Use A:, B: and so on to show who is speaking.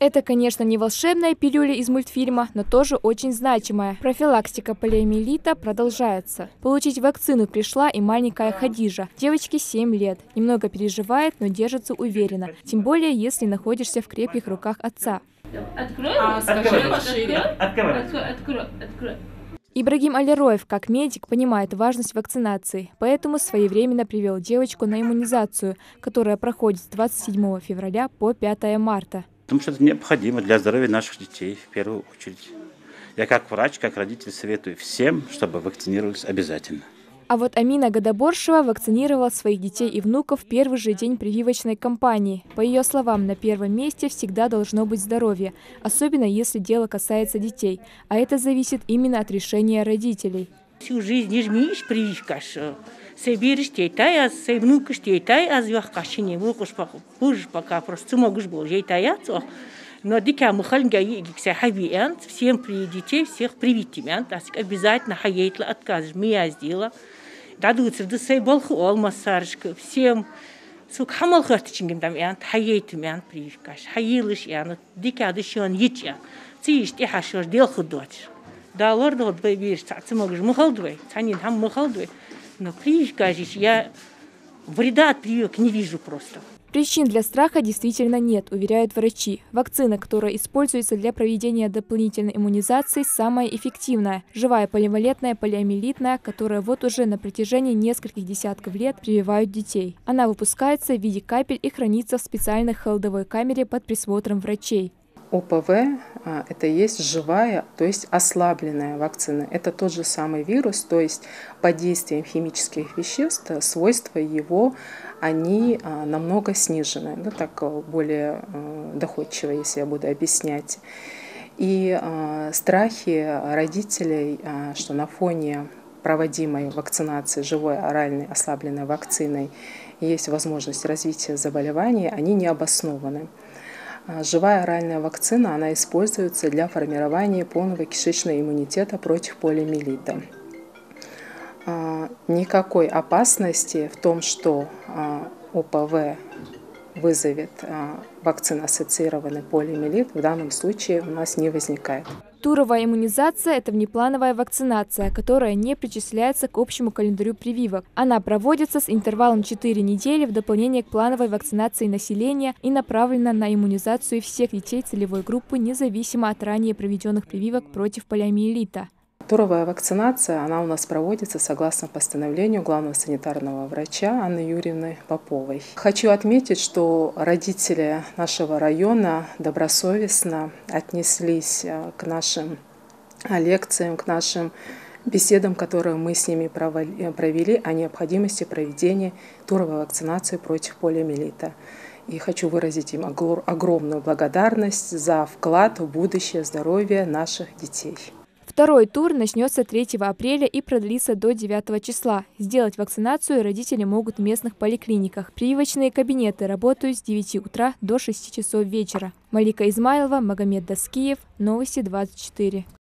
A: Это, конечно, не волшебная пилюля из мультфильма, но тоже очень значимая. Профилактика полиомиелита продолжается. Получить вакцину пришла и маленькая Хадижа. Девочке 7 лет. Немного переживает, но держится уверенно. Тем более, если находишься в крепких руках отца. Ибрагим Алироев, как медик, понимает важность вакцинации, поэтому своевременно привел девочку на иммунизацию, которая проходит с 27 февраля по 5 марта.
B: Потому что это необходимо для здоровья наших детей в первую очередь. Я как врач, как родитель советую всем, чтобы вакцинировались обязательно.
A: А вот Амина Гадаборшева вакцинировала своих детей и внуков в первый же день прививочной кампании. По ее словам, на первом месте всегда должно быть здоровье, особенно если дело касается детей. А это зависит именно от решения родителей.
C: Всю жизнь не жмишь прививкаш. Соберешь тейтай, а сей внукаш тейтай, а звяхкашине, будешь пока просто могешь был ейтаяться. Но дикя мухальнга егикся хавиант, всем при детей всех привитимянт, обязательно хаейтла откажешь, меня сделала. Дадутся в десей болху алмасаршка, всем сук хамал хартичингем там янт, хаейтимянт прививкаш, хаилыш янт, дикя дышон яча, циш ти хашош дел худоч. Да лордот бейбиш, цацы могешь мухалдвей, цанин хам мухалдвей. Но прививка же я вреда от прививок не вижу просто.
A: Причин для страха действительно нет, уверяют врачи. Вакцина, которая используется для проведения дополнительной иммунизации, самая эффективная. Живая поливалентная полиомиелитная, которая вот уже на протяжении нескольких десятков лет прививают детей. Она выпускается в виде капель и хранится в специальной холодовой камере под присмотром врачей.
D: ОПВ – это и есть живая, то есть ослабленная вакцина. Это тот же самый вирус, то есть под действием химических веществ свойства его, они намного снижены, ну, так более доходчиво, если я буду объяснять. И страхи родителей, что на фоне проводимой вакцинации живой оральной ослабленной вакциной есть возможность развития заболеваний, они не обоснованы. Живая оральная вакцина, она используется для формирования полного кишечного иммунитета против полиомиелита. Никакой опасности в том, что ОПВ вызовет вакцина-ассоциированный полиомиелит, в данном случае у нас не возникает.
A: Туровая иммунизация – это внеплановая вакцинация, которая не причисляется к общему календарю прививок. Она проводится с интервалом 4 недели в дополнение к плановой вакцинации населения и направлена на иммунизацию всех детей целевой группы, независимо от ранее проведенных прививок против полиомиелита.
D: Туровая вакцинация, она у нас проводится согласно постановлению главного санитарного врача Анны Юрьевны Поповой. Хочу отметить, что родители нашего района добросовестно отнеслись к нашим лекциям, к нашим беседам, которые мы с ними провели о необходимости проведения туровой вакцинации против полиомиелита. И хочу выразить им огромную благодарность за вклад в будущее здоровье наших детей.
A: Второй тур начнется 3 апреля и продлится до 9 числа. Сделать вакцинацию родители могут в местных поликлиниках. Прививочные кабинеты работают с 9 утра до 6 часов вечера. Малика Измайлова, Магомед Даскиев, Новости 24.